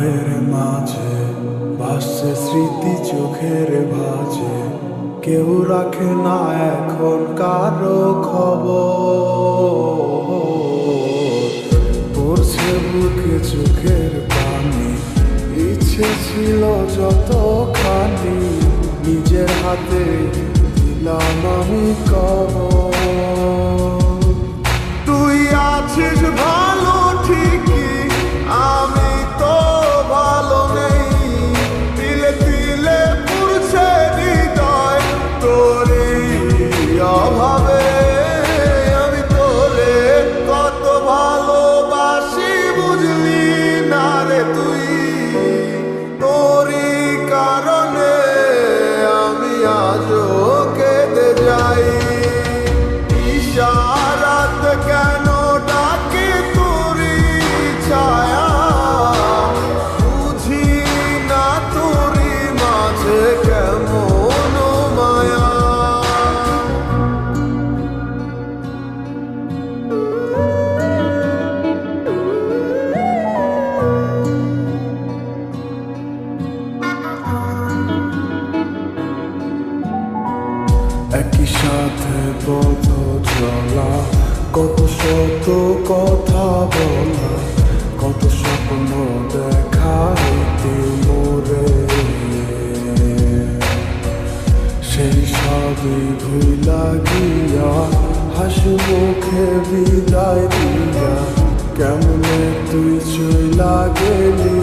আধারের মাঝে ভাসছে স্মৃতি চোখের ভাঁজে, কেউ রাখে না এখন কারো খবর। পড়ছে বুকে চোখের পানি, ইচ্ছে ছিল যতখানি, নিজের হাতে দিলাম আমি কবর। তুই আছিস ভালো ঠিকই, আমি তো ভালো নেই। তিলে তিলে পুড়ছে হৃদয় তোরই অভাবে। আমি তোরে কত ভালোবাসি বুঝলি না রে তুই। তোরই কারণে আমি আজও কেঁদে যাই। ইশারাত কেন ডাকে তোরই ছায়া, বুঝি না তোরই মাঝে কেমন মায়া। একই সাথে পথ চলা, কত শত কথা বলা, কত স্বপ্ন দেখা মোরে। সেই সবই ভুলা গিয়া হাসি মুখে বিদায় দিয়া, কেমনে তুই চইলা গেলি।